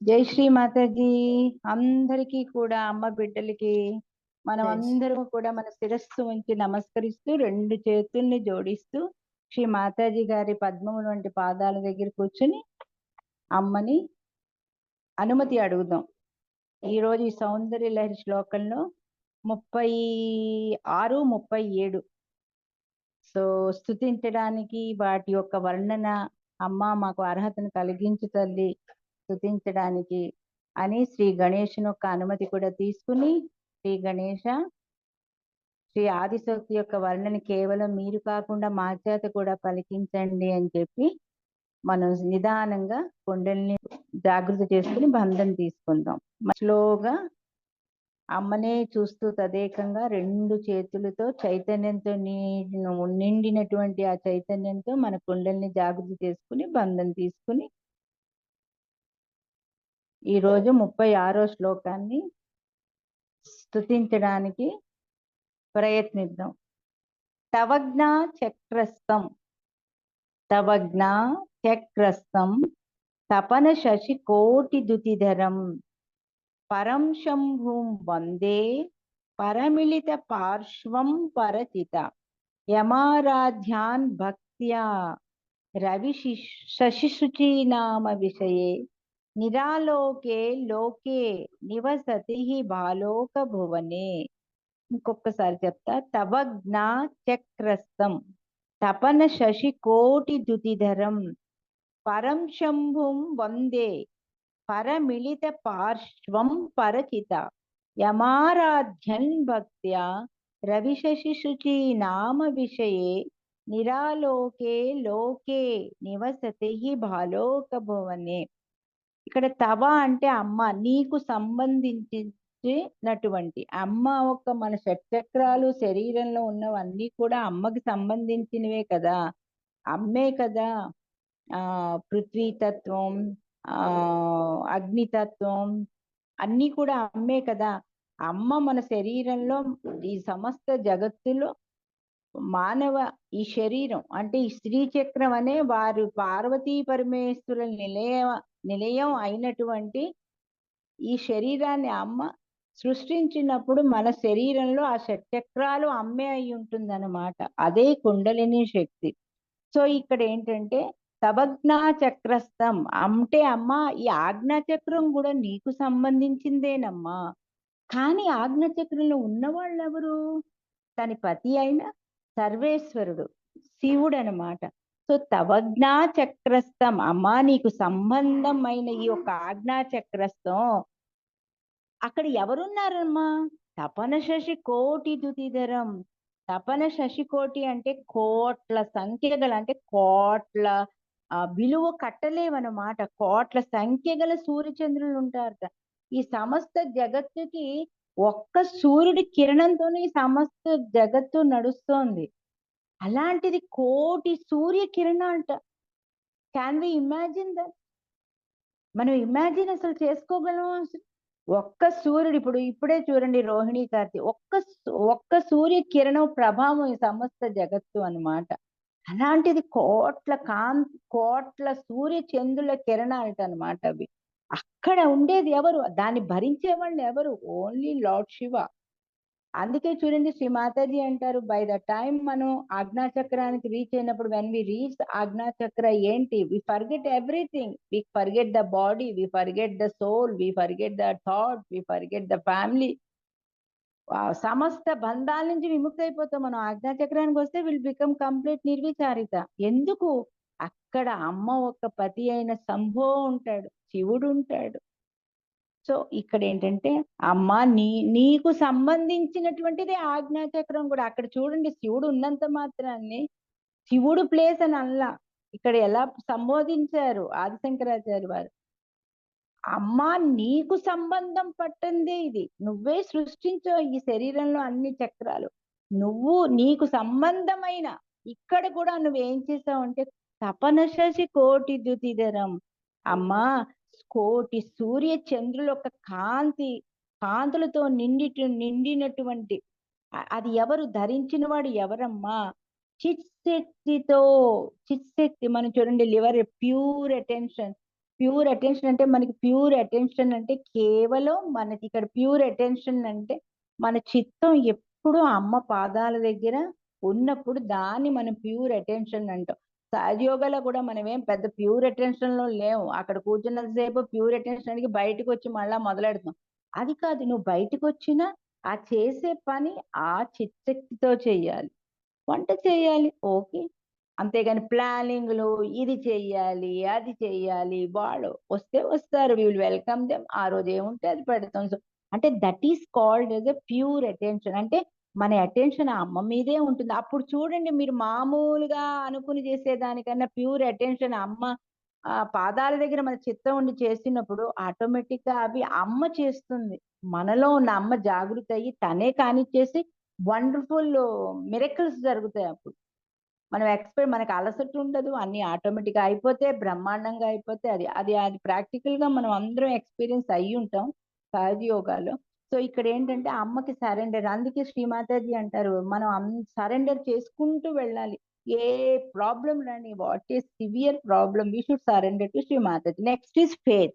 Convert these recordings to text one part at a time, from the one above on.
జై శ్రీ మాతాజీ. అందరికీ కూడా అమ్మ బిడ్డలకి మనం జై శ్రీ- అందరం కూడా మన శిరస్సు ఉంచి నమస్కరిస్తూ రెండు చేతుల్ని జోడిస్తూ శ్రీ మాతాజీ గారి పద్మముల వంటి పాదాల దగ్గర కూర్చుని అమ్మని అనుమతి అడుగుదాం. ఈరోజు ఈ సౌందర్య లహరి శ్లోకంలో 36, 37 స్తుతించడానికి వాటి యొక్క వర్ణన, అమ్మ మాకు అర్హతను కలిగించు తల్లి స్తుతించడానికి అని శ్రీ గణేషుని యొక్క అనుమతి కూడా తీసుకుని, శ్రీ గణేష, శ్రీ ఆదిశక్తి యొక్క వర్ణన కేవలం మీరు కాకుండా మా చేత కూడా పలికించండి అని చెప్పి మనం నిదానంగా కుండల్ని జాగృతి చేసుకుని బంధం తీసుకుందాం. స్లోగా అమ్మనే చూస్తూ తదేకంగా రెండు చేతులతో చైతన్యంతో నిండినటువంటి ఆ చైతన్యంతో మన కుండల్ని జాగృతి చేసుకుని బంధం తీసుకుని ఈరోజు 36వ శ్లోకాన్ని స్తుతించడానికి ప్రయత్నిద్దాం. తవజ్ఞా చక్రస్థం తవజ్ఞా చక్రస్థం తపన శశి కోటి దుతిధరం పరం శంభుం వందే పరమిళిత పార్శ్వం పరచిత యమారాధ్యాన్ భక్త్యా రవి శశిశుచీ నామ విషయే నిరాలోకే లోకే నివసతి బాలోక భువనే. ఇంకొకసారి చెప్తా. తవజ్ఞా చక్రస్థం తపన శశి కోటి దుతిధరం పరం శంభుం వందే పరమిళిత పార్శ్వం పరచిత యమారాధ్యన్ భక్త్యా రవిశశిశుచీ నామ విషయే నిరాలోకే లోకే నివసతి బాలోక భువనే. ఇక్కడ తవ అంటే అమ్మ, నీకు సంబంధించినటువంటి అమ్మ. ఒక మన షట్చక్రాలు శరీరంలో ఉన్నవన్నీ కూడా అమ్మకి సంబంధించినవే కదా, అమ్మే కదా. పృథ్వీతత్వం, అగ్నితత్వం అన్నీ కూడా అమ్మే కదా. అమ్మ మన శరీరంలో ఈ సమస్త జగత్తులో మానవ ఈ శరీరం అంటే ఈ స్త్రీ చక్రం అనే వారు పార్వతీ పరమేశ్వరుల నిలయం అయినటువంటి ఈ శరీరాన్ని అమ్మ సృష్టించినప్పుడు మన శరీరంలో ఆ షట్చక్రాలు అమ్మే అయి ఉంటుందన్నమాట. అదే కుండలిని శక్తి. సో ఇక్కడ ఏంటంటే తవజ్ఞా చక్రస్థం అంటే అమ్మ ఈ ఆజ్ఞాచక్రం కూడా నీకు సంబంధించిందేనమ్మా. కానీ ఆజ్ఞాచక్రంలో ఉన్నవాళ్ళు ఎవరు? తన పతి అయిన సర్వేశ్వరుడు శివుడు అనమాట. సో తవజ్ఞా చక్రస్థం అమ్మా, నీకు సంబంధమైన ఈ యొక్క ఆజ్ఞా చక్రస్థం అక్కడ ఎవరున్నారమ్మా? తపన శశి కోటి దుతిధరం. తపన శశి కోటి అంటే కోట్ల సంఖ్య గల, అంటే కోట్ల విలువ కట్టలేవన్నమాట. కోట్ల సంఖ్య గల సూర్యచంద్రులు ఉంటారట. ఈ సమస్త జగత్తుకి ఒక్క సూర్యుడి కిరణంతోనే ఈ సమస్త జగత్తు నడుస్తోంది. అలాంటిది కోటి సూర్య కిరణాలట. Can we imagine that? మనం ఇమాజిన్ అసలు చేసుకోగలం? ఒక్క సూర్యుడు ఇప్పుడే చూడండి, రోహిణి కార్తీ, ఒక్క సూర్య కిరణం ప్రభావం ఈ సమస్త జగత్తు అన్నమాట. అలాంటిది కోట్ల సూర్య చంద్రుల కిరణాలట అనమాట అవి. అక్కడ ఉండేది ఎవరు? దాన్ని భరించే వాళ్ళు ఎవరు? Only Lord Shiva. అందుకే చూడండి, శ్రీ మాతాజీ అంటారు, బై ద టైం మనం ఆజ్ఞాచక్రానికి రీచ్ అయినప్పుడు, వెన్ వి రీచ్ ఆజ్ఞాచక్ర ఏంటి, we forget everything. We forget the body, we forget the soul, we forget the thought, we forget the family. సమస్త బంధాల నుంచి విముక్తి అయిపోతాం మనం. ఆజ్ఞాచక్రానికి వస్తే విల్ బికమ్ కంప్లీట్ నిర్విచారిత. ఎందుకు? అక్కడ అమ్మ ఒక పతి అయిన శంభో ఉంటాడు, శివుడు ఉంటాడు. సో ఇక్కడ ఏంటంటే అమ్మ నీకు సంబంధించినటువంటిది ఆజ్ఞాచక్రం కూడా. అక్కడ చూడండి, శివుడు ఉన్నంత మాత్రాన్ని శివుడు ప్లేస్ అని అల్లా ఇక్కడ ఎలా సంబోధించారు ఆదిశంకరాచార్య వారు. అమ్మ నీకు సంబంధం పట్టింది ఇది. నువ్వే సృష్టించావు ఈ శరీరంలో అన్ని చక్రాలు. నీకు సంబంధమైన ఇక్కడ కూడా నువ్వేం చేసావు అంటే తపన శశి కోటి ద్యుతిధరం. అమ్మా, కోటి సూర్య చంద్రుల యొక్క కాంతులతో నిండినటువంటి అది ఎవరు? ధరించిన వాడు ఎవరమ్మా? చిత్శక్తి. మనం చూడండి, liver pure attention. Pure attention అంటే మనకి ప్యూర్ అటెన్షన్ అంటే కేవలం మనకి ఇక్కడ ప్యూర్ అటెన్షన్ అంటే మన చిత్తం ఎప్పుడు అమ్మ పాదాల దగ్గర ఉన్నప్పుడు దాన్ని మనం ప్యూర్ అటెన్షన్ అంటాం. సహజయోగాలో కూడా మనం ఏం పెద్ద ప్యూర్ అటెన్షన్ లో లేవు. అక్కడ కూర్చున్నంతసేపు ప్యూర్ అటెన్షన్ కి బయటకు వచ్చి మళ్ళా మొదలెడతాం. అది కాదు, నువ్వు బయటకు వచ్చినా ఆ చేసే పని ఆ చిత్తశక్తితో చెయ్యాలి. వంట చేయాలి, ఓకే. అంతేగాని ప్లానింగ్లు ఇది చెయ్యాలి, అది చెయ్యాలి, వాళ్ళు వస్తే వస్తారు, వి విల్ వెల్కమ్ దెమ్. ఆ రోజు ఏముంటే అది పెడతాం. సో అంటే that is called as a pure attention. అంటే మన అటెన్షన్ ఆ అమ్మ మీదే ఉంటుంది. అప్పుడు చూడండి, మీరు మామూలుగా అనుకుని చేసేదానికన్నా ప్యూర్ అటెన్షన్ అమ్మ పాదాల దగ్గర మన చిత్తం ఉండి చేసినప్పుడు ఆటోమేటిక్ గా అవి అమ్మ చేస్తుంది. మనలో ఉన్న అమ్మ జాగృతి అయ్యి తనే కానిచ్చేసి వండర్ఫుల్ మిరకల్స్ జరుగుతాయి. అప్పుడు మనం ఎక్స్పెక్ట్, మనకి అలసట ఉండదు, అన్ని ఆటోమేటిక్ గా అయిపోతే బ్రహ్మాండంగా అయిపోతే అది అది అది ప్రాక్టికల్ గా మనం అందరం ఎక్స్పీరియన్స్ అయ్యి ఉంటాం సహజ యోగాలో. సో ఇక్కడ ఏంటంటే అమ్మకి సరెండర్. అందుకే శ్రీమాతాజీ అంటారు మనం సరెండర్ చేసుకుంటూ వెళ్ళాలి. ఏ ప్రాబ్లం రాని, what is severe problem, we should surrender to Shri Mataji. Next is faith.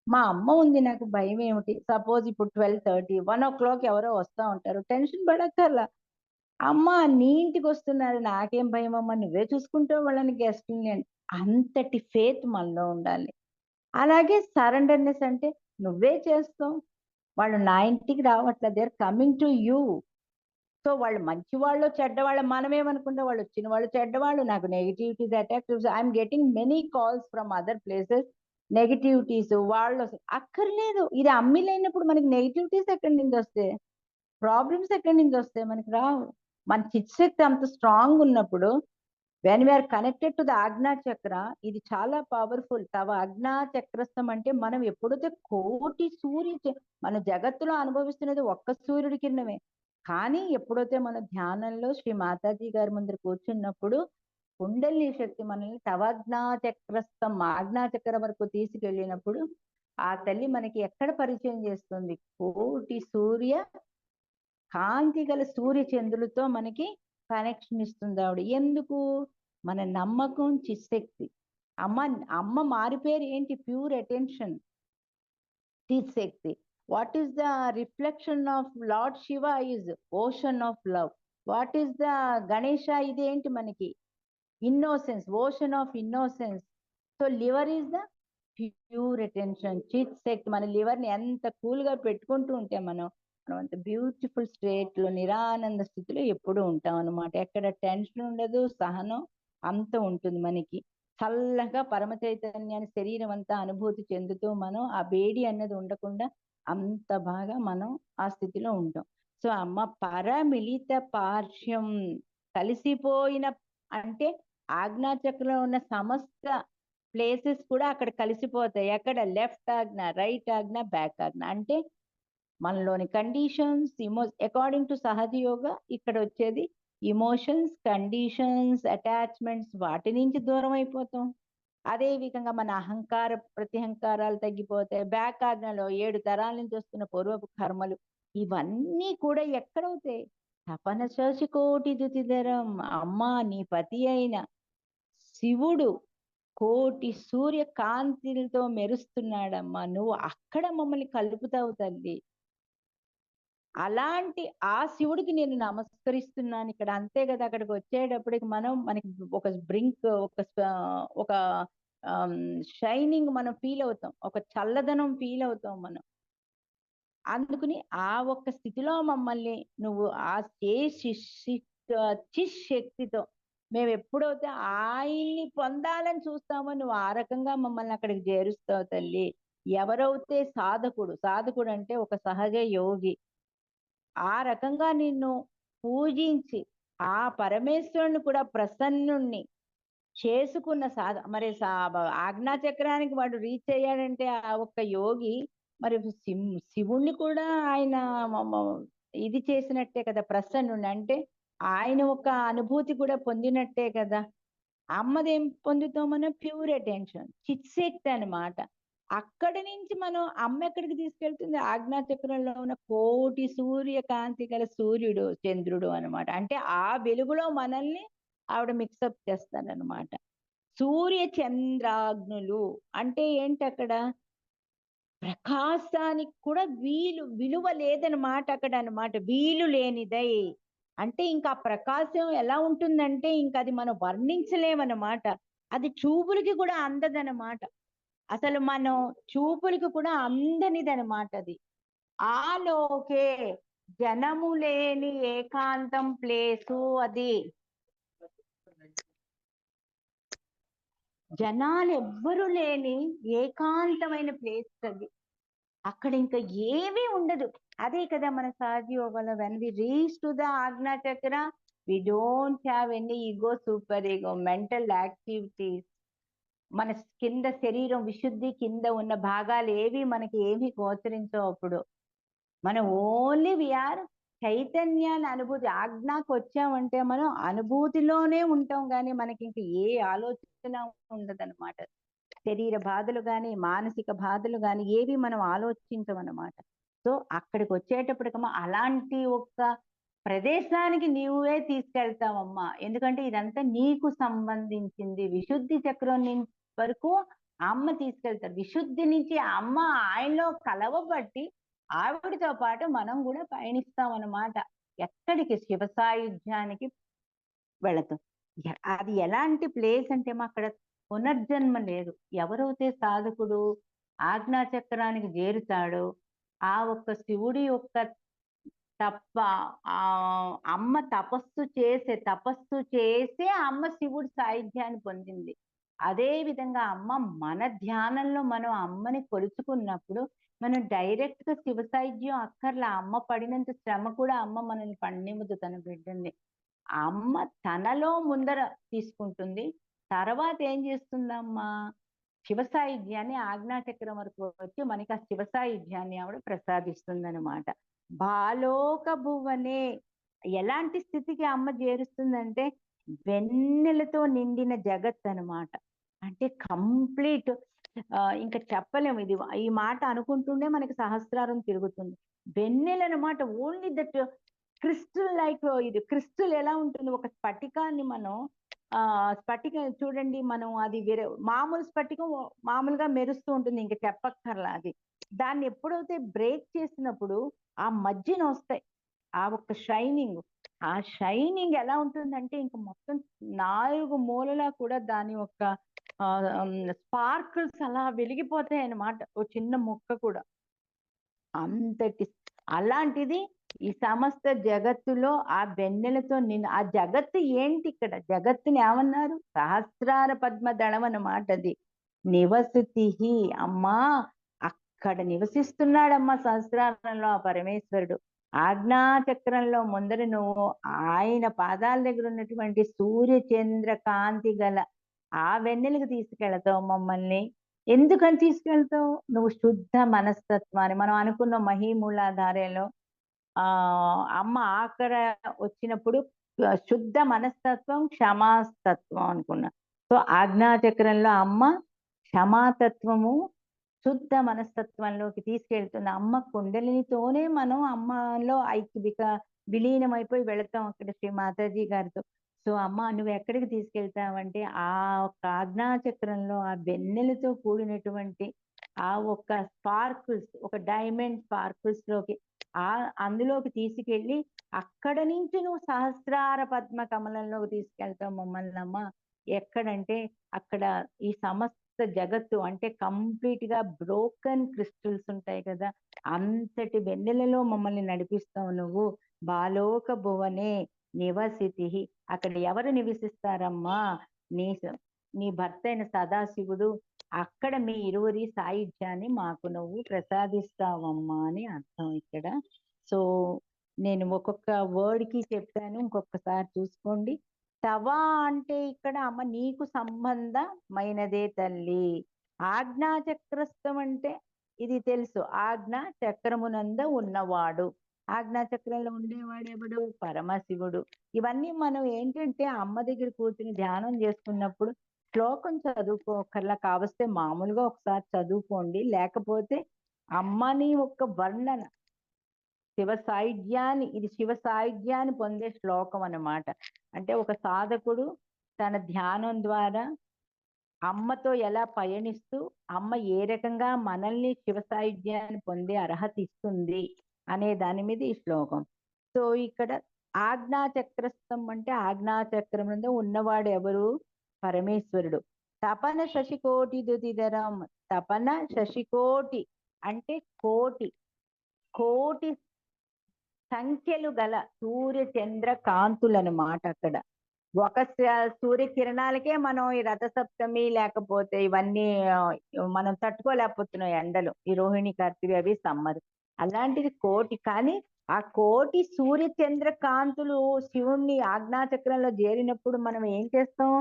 మా అమ్మ ఉంది, నాకు భయం ఏమిటి? సపోజ్ ఇప్పుడు 12:30, 1 o'clock ఎవరో వస్తా ఉంటారు, టెన్షన్ పడక్కర్లా. అమ్మ నీ ఇంటికి వస్తున్నారు, నాకేం భయం అమ్మ, నువ్వే చూసుకుంటావు వాళ్ళని, గెస్ట్ని అని. అంతటి ఫేత్ మనలో ఉండాలి. అలాగే సరెండర్నెస్ అంటే నువ్వే చేస్తావు, వాళ్ళు నా ఇంటికి రావట్లేదు, they are coming to you. So వాళ్ళు మంచి వాళ్ళు చెడ్డవాళ్ళు మనమేమనుకుంటే వాళ్ళు వచ్చిన వాళ్ళు చెడ్డవాళ్ళు, నాకు negativities attack, I'm getting many calls from other places. Negativities వాళ్ళు అక్కర్లేదు. ఇది అమ్మి లేనప్పుడు మనకి నెగిటివిటీస్ ఎక్కడి నుంచి వస్తాయి, ప్రాబ్లమ్స్ ఎక్కడి నుంచి వస్తాయి? మనకి రావు. మన చిత్తశక్తి అంత స్ట్రాంగ్ ఉన్నప్పుడు, when we are connected to the Agnya chakra, ఇది చాలా పవర్ఫుల్. తవ ఆజ్ఞా చక్రస్థం అంటే మనం ఎప్పుడైతే కోటి మన జగత్తులో అనుభవిస్తున్నది ఒక్క సూర్యుడి కిరణమే. కానీ ఎప్పుడైతే మన ధ్యానంలో శ్రీ మాతాజీ గారి ముందర కూర్చున్నప్పుడు కుండలిని శక్తి మనల్ని తవాజ్ఞా చక్రస్థం ఆజ్ఞా చక్ర వరకు తీసుకెళ్ళినప్పుడు ఆ తల్లి మనకి ఎక్కడ పరిచయం చేస్తుంది? కోటి సూర్య కాంతి గల సూర్య చంద్రులతో మనకి కనెక్షన్ ఇస్తుంది ఆవిడ. ఎందుకు? మన నమ్మకం, చిశక్తి. అమ్మ అమ్మ మారిపేరు ఏంటి? Pure attention, chitshakti. What is the reflection of lord Shiva? Is ocean of love. What is the Ganesha? ఇదేంటి మనకి? Innocence, ocean of innocence. So liver is the pure attention, chit shakti. మన లివర్ ని ఎంత కూల్ గా పెట్టుకుంటూ ఉంటే మనం మనం అంత బ్యూటిఫుల్ స్టేట్ లో, నిరానంద స్థితిలో ఎప్పుడు ఉంటాం అనమాట. ఎక్కడ టెన్షన్ ఉండదు, సహనం అంత ఉంటుంది మనకి. చల్లగా పరమ చైతన్యాన్ని శరీరం అంతా అనుభూతి చెందుతూ మనం ఆ వేడి అన్నది ఉండకుండా అంత బాగా మనం ఆ స్థితిలో ఉంటాం. సో అమ్మ పరమిళిత పార్శ్యం, కలిసిపోయిన అంటే ఆజ్ఞాచక్రంలో ఉన్న సమస్త ప్లేసెస్ కూడా అక్కడ కలిసిపోతాయి. ఎక్కడ? లెఫ్ట్ ఆజ్ఞ, రైట్ ఆజ్ఞ, బ్యాక్ ఆజ్ఞ. అంటే మనలోని కండిషన్స్, అకార్డింగ్ టు సహజ యోగ ఇక్కడ వచ్చేది ఇమోషన్స్, కండిషన్స్, అటాచ్మెంట్స్, వాటి నుంచి దూరం అయిపోతాం. అదే విధంగా మన అహంకార ప్రతిహంకారాలు తగ్గిపోతాయి. బ్యాక్ ఆజ్ఞలో 7 తరాల నుంచి వస్తున్న పూర్వపు కర్మలు, ఇవన్నీ కూడా ఎక్కడవుతాయి? తపన శశికోటి దుతిధరం. అమ్మా నీ పతి అయిన శివుడు కోటి సూర్య కాంతిలతో మెరుస్తున్నాడమ్మా, నువ్వు అక్కడ మమ్మల్ని కలుపుతావు తల్లి. అలాంటి ఆ శివుడికి నేను నమస్కరిస్తున్నాను ఇక్కడ. అంతే కదా, అక్కడికి వచ్చేటప్పటికి మనకి ఒక బ్రింక్, ఒక షైనింగ్ మనం ఫీల్ అవుతాం, ఒక చల్లదనం ఫీల్ అవుతాం మనం. అందుకని ఆ ఒక్క స్థితిలో మమ్మల్ని నువ్వు ఆ శక్తితో మేము ఎప్పుడైతే ఆయన్ని పొందాలని చూస్తామో నువ్వు ఆ రకంగా మమ్మల్ని అక్కడికి చేరుస్తావు తల్లి. ఎవరైతే సాధకుడు, సాధకుడు అంటే ఒక సహజ యోగి, ఆ రకంగా నిన్ను పూజించి ఆ పరమేశ్వరుని కూడా ప్రసన్నుణ్ణి చేసుకున్న మరి ఆజ్ఞా చక్రానికి వాడు రీచ్ అయ్యాడంటే ఆ ఒక్క యోగి, మరి శివుణ్ణి కూడా ఆయన ఇది చేసినట్టే కదా, ప్రసన్నుణ్ణి. అంటే ఆయన ఒక అనుభూతి కూడా పొందినట్టే కదా. అమ్మదేం పొందుతాం మనం? ప్యూర్ అటెన్షన్, చిత్శక్తి అనమాట. అక్కడి నుంచి మనం అమ్మ ఎక్కడికి తీసుకెళ్తుంది? ఆజ్ఞా చక్రంలో ఉన్న కోటి సూర్యకాంతి గల సూర్యుడు, చంద్రుడు అనమాట. అంటే ఆ వెలుగులో మనల్ని ఆవిడ మిక్సప్ చేస్తారనమాట. సూర్య చంద్రాగ్నులు అంటే ఏంటి అక్కడ? ప్రకాశానికి కూడా విలువ లేదనమాట అక్కడ అనమాట. వీలు లేనిదై. అంటే ఇంకా ప్రకాశం ఎలా ఉంటుందంటే ఇంక అది మనం వర్ణించలేమన్నమాట. అది చూపులకి కూడా అందదనమాట. అసలు మనం చూపులకి కూడా అందనిదనమాట అది. ఆలోకే జనము లేని ఏకాంతం ప్లేసు అది. జనాలు ఎవ్వరు లేని ఏకాంతమైన ప్లేస్ అది. అక్కడ ఇంకా ఏమీ ఉండదు. అదే కదా మన సహజయోగంలో when we reach to the Agnya chakra we don't have any ego, super ego, mental activities. మన కింద శరీరం విశుద్ధి కింద ఉన్న భాగాలు ఏవి మనకి ఏమి గోచరించవు అప్పుడు. మనం ఓన్లీ వీఆర్ చైతన్యాన్ని అనుభూతి. ఆజ్ఞకు వచ్చామంటే మనం అనుభూతిలోనే ఉంటాం కానీ మనకి ఇంక ఏ ఆలోచన ఉండదన్నమాట. శరీర బాధలు కానీ మానసిక బాధలు కానీ ఏవి మనం ఆలోచించమన్నమాట. సో అక్కడికి వచ్చేటప్పటికమ్మా అలాంటి ఒక్క ప్రదేశానికి నీవే తీసుకెళ్తావమ్మా. ఎందుకంటే ఇదంతా నీకు సంబంధించింది. విశుద్ధి చక్రం వరకు అమ్మ తీసుకెళ్తారు. విశుద్ధి నుంచి అమ్మ ఆయనలో కలవబట్టి ఆవిడతో పాటు మనం కూడా పయనిస్తాం అన్నమాట. ఎక్కడికి? శివ సాయుధ్యానికి వెళతాం. అది ఎలాంటి ప్లేస్ అంటే అక్కడ పునర్జన్మ లేదు. ఎవరైతే సాధకుడు ఆజ్ఞా చక్రానికి చేరుతాడో ఆ ఒక్క శివుడి యొక్క తప్ప ఆ అమ్మ తపస్సు చేసే అమ్మ శివుడి సాయుధ్యాన్ని పొందింది. అదే విధంగా అమ్మ మన ధ్యానంలో మనం అమ్మని కొలుచుకున్నప్పుడు మనం డైరెక్ట్ గా శివ సాయుధ్యం అక్కర్లా. అమ్మ పడినంత శ్రమ కూడా అమ్మ మనల్ని పడినివ్వదు తన బిడ్డల్ని. అమ్మ తనలో ముందర తీసుకుంటుంది. తర్వాత ఏం చేస్తుందమ్మా? శివ సాయుధ్యాన్ని ఆజ్ఞాచక్రం వరకు వచ్చి మనకి ఆ శివ సాయుధ్యాన్ని ఆవిడ ప్రసాదిస్తుందన్నమాట. బాలోక భువనే ఎలాంటి స్థితికి అమ్మ చేరుస్తుందంటే వెన్నెలతో నిండిన జగత్ అన్నమాట. అంటే కంప్లీట్ ఇంకా చెప్పలేము. ఈ మాట అనుకుంటుండే మనకి సహస్రారం తిరుగుతుంది. వెన్నెల అన్నమాట. Only that crystal like. ఇది క్రిస్టల్ ఎలా ఉంటుంది? ఒక స్ఫటికాన్ని మనం స్ఫటికం చూడండి, మనం అది వేరే మామూలు స్ఫటికం మామూలుగా మెరుస్తూ ఉంటుంది, ఇంకా చెప్పక్కర్లా అది. దాన్ని ఎప్పుడైతే బ్రేక్ చేసినప్పుడు ఆ మధ్యన వస్తాయి ఆ ఒక్క షైనింగ్. ఆ షైనింగ్ ఎలా ఉంటుందంటే ఇంకా మొత్తం 4 మూలలా కూడా దాని యొక్క స్పార్కిల్స్ అలా వెలిగిపోతాయి అన్నమాట. ఓ చిన్న ముక్క కూడా అంతటి. అలాంటిది ఈ సమస్త జగత్తులో ఆ వెన్నెలతో ఆ జగత్తు ఏంటి? ఇక్కడ జగత్తుని ఏమన్నారు? సహస్రార పద్మ దళం అన్నమాట అది. నివసతి అమ్మా, అక్కడ నివసిస్తున్నాడమ్మా సహస్రారంలో ఆ పరమేశ్వరుడు. ఆజ్ఞా చక్రంలో ముందర నువ్వు ఆయన పాదాల దగ్గర ఉన్నటువంటి సూర్య చంద్ర కాంతి గల ఆ వెన్నెలకు తీసుకెళ్తావు మమ్మల్ని. ఎందుకని తీసుకెళ్తావు? నువ్వు శుద్ధ మనస్తత్వాన్ని మనం అనుకున్న మహీమూలాధారలో అమ్మ ఆఖర వచ్చినప్పుడు శుద్ధ మనస్తత్వం క్షమాస్తత్వం అనుకున్నా. సో ఆజ్ఞాచక్రంలో అమ్మ క్షమాతత్వము శుద్ధ మనస్తత్వంలోకి తీసుకెళ్తుంది. అమ్మ కుండలినితోనే మనం అమ్మలో విలీనమైపోయి వెళతాం అక్కడ శ్రీ మాతాజీ గారితో. సో అమ్మ నువ్వు ఎక్కడికి తీసుకెళ్తావంటే ఆ ఒక్క ఆజ్ఞాచక్రంలో ఆ వెన్నెలతో కూడినటువంటి ఆ ఒక్క స్పార్కుల్స్, ఒక డైమండ్ స్పార్కుల్స్ లోకి అందులోకి తీసుకెళ్ళి అక్కడ నుంచి నువ్వు సహస్రార పద్మ కమలంలోకి తీసుకెళ్తావు మమ్మల్ని అమ్మ. ఎక్కడంటే అక్కడ ఈ సమస్త జగత్తు అంటే కంప్లీట్ గా బ్రోకన్ క్రిస్టల్స్ ఉంటాయి కదా, అంతటి వెన్నెలలో మమ్మల్ని నడిపిస్తావు నువ్వు. బాలోక భువనే నివసితి. అక్కడ ఎవరు నివసిస్తారమ్మా? నీ నీ భర్త అయిన సదాశివుడు. అక్కడ మీ ఇరువురి సాయుధ్యాన్ని మాకు నువ్వు ప్రసాదిస్తావమ్మా అని అర్థం ఇక్కడ. సో నేను ఒక్కొక్క వర్డ్ కి చెప్పాను, ఇంకొకసారి చూసుకోండి. తవా అంటే ఇక్కడ అమ్మ నీకు సంబంధమైనదే తల్లి. ఆజ్ఞా చక్రస్థం అంటే ఇది తెలుసు, ఆజ్ఞా చక్రమునంద ఉన్నవాడు. ఆజ్ఞా చక్రంలో ఉండేవాడు ఎవడు? పరమశివుడు. ఇవన్నీ మనం ఏంటంటే అమ్మ దగ్గర కూర్చుని ధ్యానం చేసుకున్నప్పుడు శ్లోకం చదువుకోకర్లా, కావస్తే మామూలుగా ఒకసారి చదువుకోండి. లేకపోతే అమ్మని ఒక వర్ణన శివ సాయుధ్యాన్ని, ఇది శివ సాయుధ్యాన్ని పొందే శ్లోకం అన్నమాట. అంటే ఒక సాధకుడు తన ధ్యానం ద్వారా అమ్మతో ఎలా పయనిస్తూ అమ్మ ఏ రకంగా మనల్ని శివ సాయుధ్యాన్ని పొందే అర్హత ఇస్తుంది అనే దాని మీద ఈ శ్లోకం. సో ఇక్కడ ఆజ్ఞా చక్రస్థం అంటే ఆజ్ఞా చక్రం మీద ఉన్నవాడు ఎవరు? పరమేశ్వరుడు. తపన శశికోటి దుతిధరం. తపన శశికోటి అంటే కోటి కోటి సంఖ్యలు గల సూర్య చంద్ర కాంతులన్నమాట. అక్కడ ఒక సూర్యకిరణాలకే మనం ఈ రథసప్తమి లేకపోతే ఇవన్నీ మనం తట్టుకోలేకపోతున్నాం ఎండలు, ఈ రోహిణి కార్తీక అవి సమ్మర్. అలాంటిది కోటి, కానీ ఆ కోటి సూర్య చంద్ర కాంతులు శివుణ్ణి ఆజ్ఞాచక్రంలో చేరినప్పుడు మనం ఏం చేస్తాం?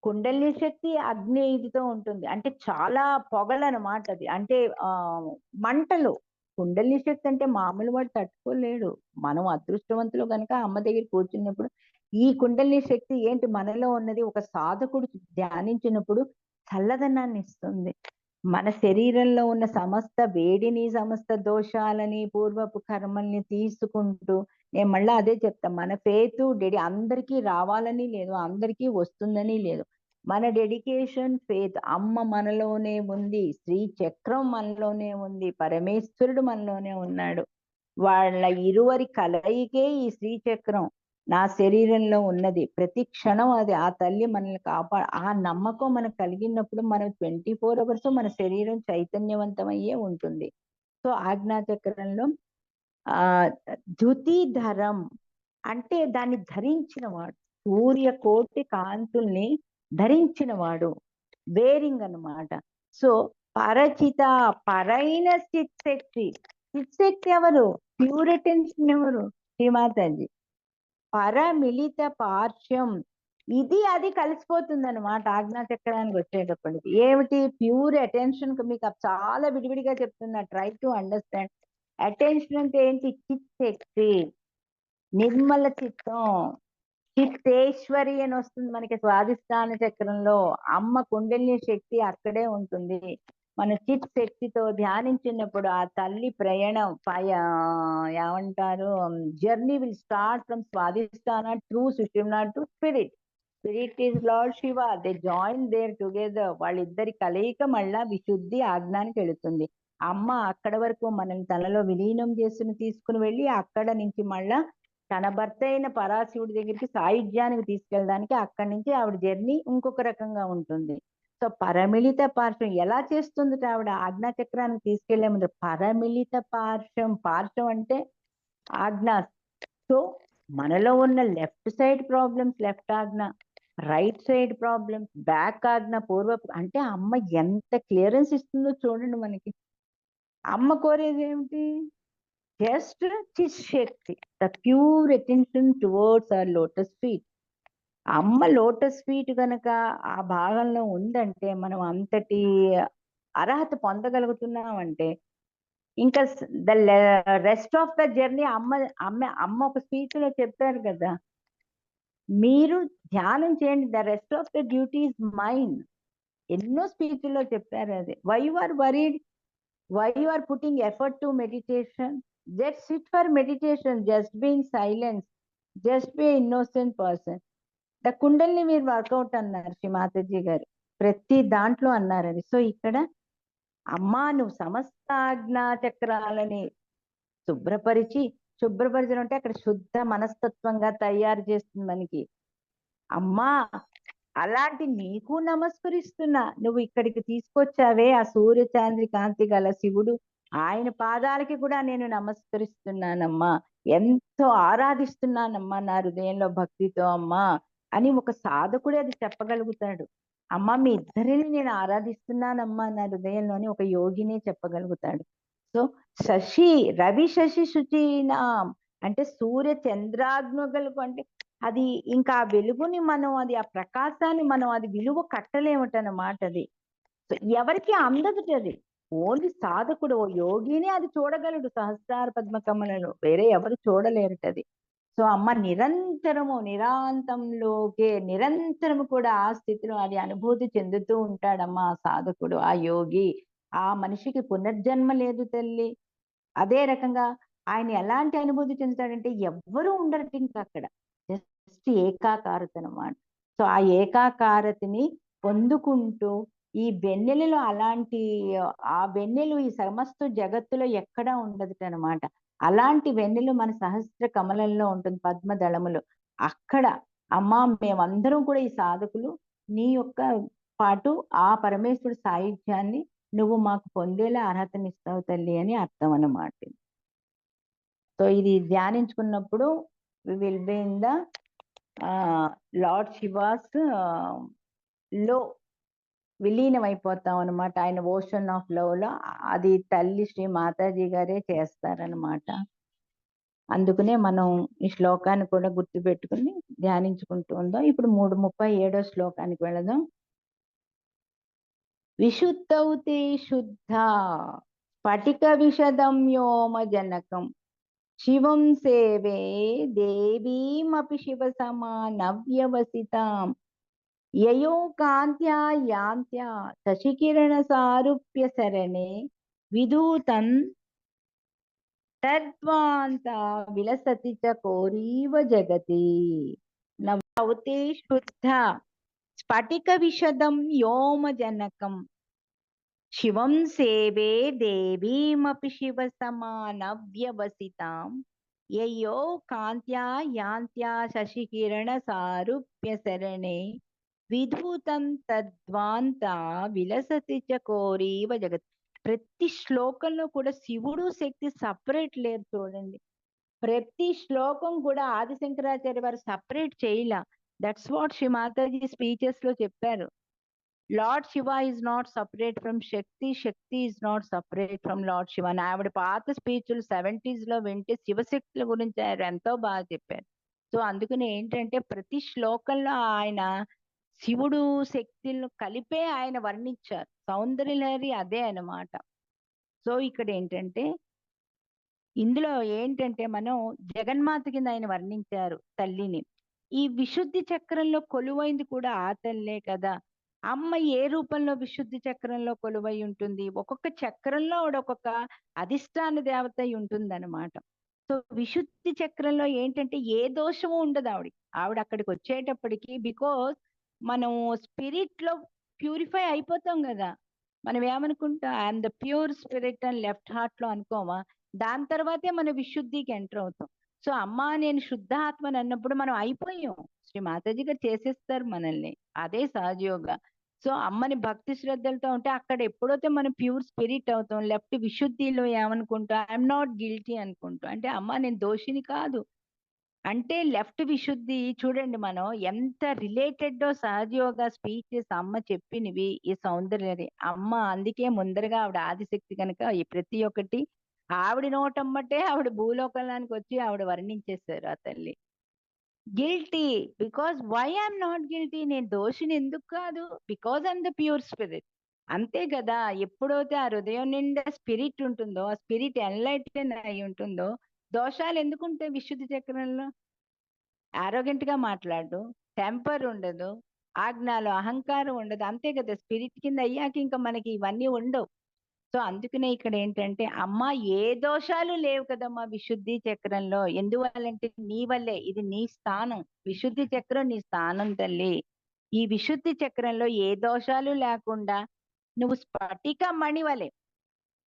కుండలిని శక్తి అగ్ని ఇదితో ఉంటుంది, అంటే చాలా పొగలనమాట అది, అంటే ఆ మంటలు. కుండలిని శక్తి అంటే మామూలు వాడు తట్టుకోలేడు. మనం అదృష్టవంతులు కనుక అమ్మ దగ్గర కూర్చున్నప్పుడు ఈ కుండలిని శక్తి ఏంటి మనలో ఉన్నది, ఒక సాధకుడు ధ్యానించినప్పుడు చల్లదనాన్ని ఇస్తుంది. మన శరీరంలో ఉన్న సమస్త వేడిని, సమస్త దోషాలని, పూర్వపు కర్మల్ని తీసుకుంటూ, నేను మళ్ళీ అదే చెప్తా, మన ఫేత్ అందరికీ రావాలని లేదు, అందరికీ వస్తుందని లేదు. మన డెడికేషన్, ఫేత్ అమ్మ మనలోనే ఉంది, శ్రీ చక్రం మనలోనే ఉంది, పరమేశ్వరుడు మనలోనే ఉన్నాడు. వాళ్ళ ఇరువరి కలయికే ఈ శ్రీచక్రం నా శరీరంలో ఉన్నది. ప్రతి క్షణం అది ఆ తల్లి మనల్ని ఆ నమ్మకం మనకు కలిగినప్పుడు మనం 24 hours మన శరీరం చైతన్యవంతమయ్యే ఉంటుంది. సో ఆజ్ఞాచక్రంలో ఆ ధృతిధరం అంటే దాన్ని ధరించిన వాడు, సూర్యకోటి కాంతుల్ని ధరించిన వాడు, వేరింగ్ అన్నమాట. సో పరచిత, పరైన చిత్శక్తి. చిత్శక్తి ఎవరు? ప్యూర్ అటెన్షన్ ఎవరు? శ్రీమాతాజీ. పరమిళిత పార్శ్వం, ఇది అది కలిసిపోతుంది అనమాట ఆజ్ఞాచక్రానికి వచ్చేటప్పటికి. ఏమిటి? Pure attention. మీకు చాలా విడివిడిగా చెప్తున్నా, ట్రై టు అండర్స్టాండ్. అటెన్షన్ అంటే ఏంటి? చిత్శక్తి, నిర్మల చిత్తం, చిత్తేశ్వరి అని వస్తుంది మనకి స్వాధిష్టాన చక్రంలో. అమ్మ కుండలిని శక్తి అక్కడే ఉంటుంది. మన చిత్ శక్తితో ధ్యానించినప్పుడు ఆ తల్లి ప్రయాణం ఏమంటారు, journey will start from Swadishthana to Sushumna to spirit. Spirit is lord Shiva, they join there together. వాళ్ళిద్దరి కలయిక మళ్ళా విశుద్ధి ఆజ్ఞానికి వెళుతుంది. అమ్మ అక్కడ వరకు మనల్ని తనలో విలీనం చేసుకుని తీసుకుని వెళ్ళి అక్కడ నుంచి మళ్ళా తన భర్త అయిన పరాశివుడి దగ్గరికి సాయుధ్యానికి తీసుకెళ్ళడానికి అక్కడి నుంచి ఆవిడ జర్నీ ఇంకొక రకంగా ఉంటుంది. సో పరమిళిత పార్శ్వం ఎలా చేస్తుంది ఆవిడ? ఆజ్ఞాచక్రానికి తీసుకెళ్లే ముందు పరమిళిత పార్శ్వం, పార్శ్వం అంటే ఆజ్ఞ. సో మనలో ఉన్న లెఫ్ట్ సైడ్ ప్రాబ్లమ్స్ లెఫ్ట్ ఆజ్ఞ, రైట్ సైడ్ ప్రాబ్లమ్స్ బ్యాక్ ఆజ్ఞ, పూర్వపు. అంటే అమ్మ ఎంత క్లియరెన్స్ ఇస్తుందో చూడండి మనకి. అమ్మ కోరేది ఏమిటి? Just chitshakti, the pure attention towards our lotus feet. అమ్మ లోటస్ ఫీట్ కనుక ఆ భాగంలో ఉందంటే మనం అంతటి అర్హత పొందగలుగుతున్నామంటే ఇంకా the rest of the journey అమ్మ అమ్మ అమ్మ ఒక స్పీచ్ లో చెప్పారు కదా, మీరు ధ్యానం చేయండి, the rest of the duty is mine. ఎన్నో స్పీచ్లో చెప్పారు అది. Why you are worried, why you are putting effort to meditation? Just sit for meditation, just be in silence, just be an innocent person. The Kundalini మీరు workout అన్నారు శ్రీ మాతాజీ గారు, ప్రతి దాంట్లో అన్నారు అది. సో ఇక్కడ అమ్మా నువ్వు సమస్త ఆజ్ఞా చక్రాలని శుభ్రపరిచడం అంటే అక్కడ శుద్ధ మనస్తత్వంగా తయారు చేస్తుంది మనకి. అమ్మా అలాంటి నీకు నమస్కరిస్తున్నా, నువ్వు ఇక్కడికి తీసుకొచ్చావే ఆ సూర్య చాంద్రి కాంతి గల శివుడు, ఆయన పాదాలకి కూడా నేను నమస్కరిస్తున్నానమ్మా, ఎంతో ఆరాధిస్తున్నానమ్మా నా హృదయంలో భక్తితో అమ్మా అని ఒక సాధకుడే అది చెప్పగలుగుతాడు. అమ్మా మీ ఇద్దరిని నేను ఆరాధిస్తున్నానమ్మా నా హృదయంలోని ఒక యోగినే చెప్పగలుగుతాడు. సో రవి శశి శుచీనా అంటే సూర్య చంద్రాగ్నుగలకు, అంటే అది ఇంకా ఆ వెలుగుని మనం, అది ఆ ప్రకాశాన్ని మనం అది విలువ కట్టలేమటన్నమాట. అది ఎవరికి అందదుట, అది ఓన్లీ సాధకుడు ఓ యోగినే అది చూడగలడు. సహస్రార పద్మకమలలో వేరే ఎవరు చూడలేరుటది. సో అమ్మ నిరంతరము నిరాంతంలోకే నిరంతరము కూడా ఆ స్థితిలో అది అనుభూతి చెందుతూ ఉంటాడమ్మా ఆ సాధకుడు, ఆ యోగి. ఆ మనిషికి పునర్జన్మ లేదు తల్లి. అదే రకంగా ఆయన ఎలాంటి అనుభూతి చెందుతాడంటే ఎవ్వరూ ఉండరు ఇంకా అక్కడ, జస్ట్ ఏకాకారత అనమాట. సో ఆ ఏకాకారతని పొందుకుంటూ ఈ వెన్నెలలో అలాంటి ఆ వెన్నెలు ఈ సమస్త జగత్తులో ఎక్కడా ఉండదుటనమాట. అలాంటి వెన్నెలు మన సహస్ర కమలంలో ఉంటుంది, పద్మదళములు. అక్కడ అమ్మా మేమందరం కూడా ఈ సాధకులు నీ యొక్క పాటు ఆ పరమేశ్వరుడి సాయుధ్యాన్ని నువ్వు మాకు పొందేలా అర్హతనిస్తావు తల్లి అని అర్థం అన్నమాట. సో ఇది ధ్యానించుకున్నప్పుడు we will be in the lord Shiva's లో విలీనం అయిపోతాం అనమాట. ఆయన ఓషన్ ఆఫ్ లవ్ లో. అది తల్లి శ్రీ మాతాజీ గారే చేస్తారనమాట. అందుకనే మనం ఈ శ్లోకాన్ని కూడా గుర్తు పెట్టుకుని ధ్యానించుకుంటూ ఉందాం. ఇప్పుడు 337 శ్లోకానికి వెళదాం. విశుద్ధౌ తే శుద్ధ స్ఫటిక విశదం వ్యోమ జనకం శివం సేవే దేవీమపి శివ సమానవ్యవసితాం యయో కాంత్యా యాంత్యా శశికిరణ సారూప్య శరణే విధూతం తద్వాంత విలసతి చ కోరీవ జగతి. నవతే శుద్ధ స్ఫటిక విశదం వ్యోమ జనకం శివం సేవే దేవీమపి శివ సమానవ్యవసితాం యయో కాంత్యా యాంత్యా శశికిరణ సారూప్య శరణే విధూతం తద్వాంత విలసతి చ కోరీవ జగత్. ప్రతి శ్లోకంలో కూడా శివుడు శక్తి సపరేట్ లేరు చూడండి. ప్రతి శ్లోకం కూడా ఆది శంకరాచార్య వారు సపరేట్ చేయలా. That's what Shri Mataji speeches లో చెప్పారు. Lord Shiva is not separate from Shakti, Shakti is not separate from Lord Shiva. ఆవిడ పాత స్పీచ్లు 70s లో వింటే శివశక్తుల గురించి ఆయన ఎంతో బాగా చెప్పారు. సో అందుకని ఏంటంటే ప్రతి శ్లోకంలో ఆయన శివుడు శక్తులను కలిపే ఆయన వర్ణించారు. సౌందర్యలహరి అదే అన్నమాట. సో ఇక్కడ ఏంటంటే ఇందులో ఏంటంటే మనం జగన్మాత కింద ఆయన వర్ణించారు తల్లిని. ఈ విశుద్ధి చక్రంలో కొలువైంది కూడా ఆ తల్లే కదా. అమ్మ ఏ రూపంలో విశుద్ధి చక్రంలో కొలువై ఉంటుంది? ఒక్కొక్క చక్రంలో ఆవిడ ఒక్కొక్క అధిష్టాన దేవత ఉంటుంది అనమాట. సో విశుద్ధి చక్రంలో ఏంటంటే ఏ దోషము ఉండదు ఆవిడ అక్కడికి వచ్చేటప్పటికి. బికాస్ మనం స్పిరిట్ లో ప్యూరిఫై అయిపోతాం కదా. మనం ఏమనుకుంటాం, ఐఎమ్ ద ప్యూర్ స్పిరిట్ అని లెఫ్ట్ హార్ట్ లో అనుకోమా, దాని తర్వాతే మన విశుద్ధికి ఎంటర్ అవుతాం. సో అమ్మా నేను శుద్ధ ఆత్మని అన్నప్పుడు మనం అయిపోయాం. శ్రీ మాతాజీ గారు చేసేస్తారు మనల్ని. అదే సహజయోగ. సో అమ్మని భక్తి శ్రద్ధలతో ఉంటే అక్కడ ఎప్పుడైతే మనం ప్యూర్ స్పిరిట్ అవుతాం, లెఫ్ట్ విశుద్ధిలో ఏమనుకుంటాం, ఐఎమ్ నాట్ గిల్టీ అనుకుంటాం. అంటే అమ్మ నేను దోషిని కాదు అంటే లెఫ్ట్ విశుద్ధి. చూడండి మనం ఎంత రిలేటెడ్ సహజయోగ స్పీచెస్ అమ్మ చెప్పినవి ఈ సౌందర్య అమ్మ. అందుకే ముందరగా ఆవిడ ఆదిశక్తి కనుక ఈ ప్రతి ఒక్కటి ఆవిడ నోటమ్మటే ఆవిడ భూలోకానికి వచ్చి ఆవిడ వర్ణించేశారు ఆ తల్లి. Guilty because why I'm not guilty, నేను దోషిని ఎందుకు కాదు, because I'm the pure spirit. అంతే కదా. ఎప్పుడైతే ఆ హృదయం నిండా స్పిరిట్ ఉంటుందో, ఆ స్పిరిట్ ఎన్లైటెన్ అయి ఉంటుందో, దోషాలు ఎందుకు ఉంటాయి విశుద్ధి చక్రంలో? ఆరోగెంట్ గా మాట్లాడు, టెంపర్ ఉండదు, ఆజ్ఞాలు అహంకారం ఉండదు. అంతే కదా. స్పిరిట్ కింద అయ్యాక ఇంకా మనకి ఇవన్నీ ఉండవు. సో అందుకనే ఇక్కడ ఏంటంటే అమ్మ ఏ దోషాలు లేవు కదమ్మా విశుద్ధి చక్రంలో. ఎందువల్లంటే నీ వల్లే, ఇది నీ స్థానం. విశుద్ధి చక్రం నీ స్థానం తల్లి. ఈ విశుద్ధి చక్రంలో ఏ దోషాలు లేకుండా నువ్వు స్ఫటిక మణి వలె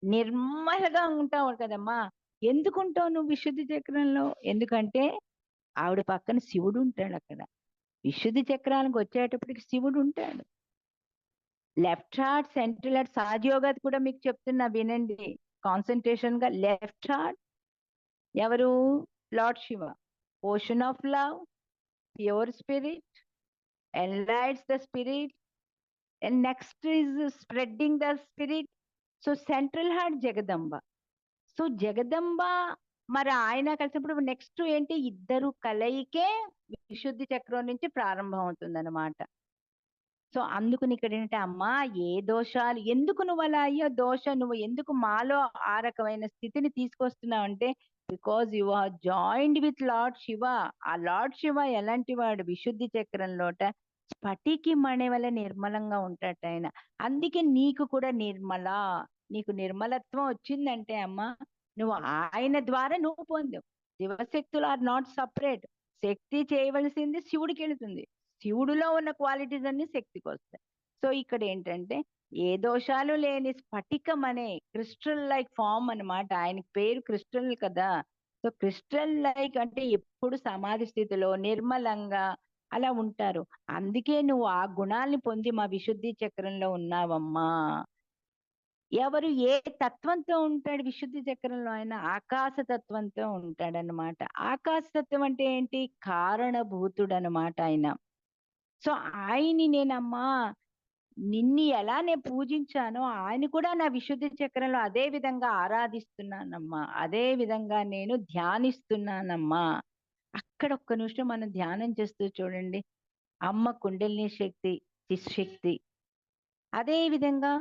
నిర్మలగా ఉంటావు కదమ్మా. ఎందుకుంటావు నువ్వు విశుద్ధి చక్రంలో? ఎందుకంటే ఆవిడ పక్కన శివుడు ఉంటాడు అక్కడ. విశుద్ధి చక్రానికి వచ్చేటప్పటికి శివుడు ఉంటాడు. లెఫ్ట్ హార్ట్, సెంట్రల్ హార్ట్, సహజయోగాది కూడా మీకు చెప్తున్నా వినండి కాన్సన్ట్రేషన్ గా. లెఫ్ట్ హార్ట్ ఎవరు? Lord Shiva, ocean of love, pure spirit, enlights the spirit, and next is spreading the spirit. So central heart Jagadamba. So Jagadamba మరి ఆయన కలిసినప్పుడు నెక్స్ట్ ఏంటి? ఇద్దరు కలయికే విశుద్ధి చక్రం నుంచి ప్రారంభం అవుతుంది అనమాట. సో అందుకు ఇక్కడ ఏంటంటే అమ్మా ఏ దోషాలు ఎందుకు నువ్వు అలా అయ్యో దోషం, నువ్వు ఎందుకు మాలో ఆ రకమైన స్థితిని తీసుకొస్తున్నావు అంటే because you are joined with Lord Shiva. ఆ లార్డ్ శివ ఎలాంటి వాడు? విశుద్ధి చక్రంలోట స్ఫటికి మణి వల్ల నిర్మలంగా ఉంటాట ఆయన. అందుకే నీకు కూడా నీకు నిర్మలత్వం వచ్చిందంటే అమ్మా నువ్వు ఆయన ద్వారా నువ్వు పొందావు. శివశక్తులు ఆర్ నాట్ సపరేట్. శక్తి చేయవలసింది శివుడికి వెళుతుంది. శివుడిలో ఉన్న క్వాలిటీస్ అన్ని శక్తికి వస్తాయి. సో ఇక్కడ ఏంటంటే ఏ దోషాలు లేని స్ఫటికం అనే క్రిస్టల్ లైక్ ఫామ్ అన్నమాట. ఆయనకి పేరు క్రిస్టల్ కదా. సో క్రిస్టల్ లైక్ అంటే ఎప్పుడు సమాధి స్థితిలో నిర్మలంగా అలా ఉంటారు. అందుకే నువ్వు ఆ గుణాల్ని పొంది మా విశుద్ధి చక్రంలో ఉన్నావమ్మా. ఎవరు ఏ తత్వంతో ఉంటాడు విశుద్ధి చక్రంలో? ఆయన ఆకాశ తత్వంతో ఉంటాడనమాట. ఆకాశ తత్వం అంటే ఏంటి? కారణభూతుడు అనమాట ఆయన. సో ఆయన్ని నేనమ్మా నిన్ని ఎలా నేను పూజించానో ఆయన కూడా నా విశుద్ధి చక్రంలో అదే విధంగా ఆరాధిస్తున్నానమ్మా, అదే విధంగా నేను ధ్యానిస్తున్నానమ్మా. అక్కడ ఒక్క నిమిషం మనం ధ్యానం చేస్తూ చూడండి. అమ్మ కుండలిని శక్తి, శక్తి, అదే విధంగా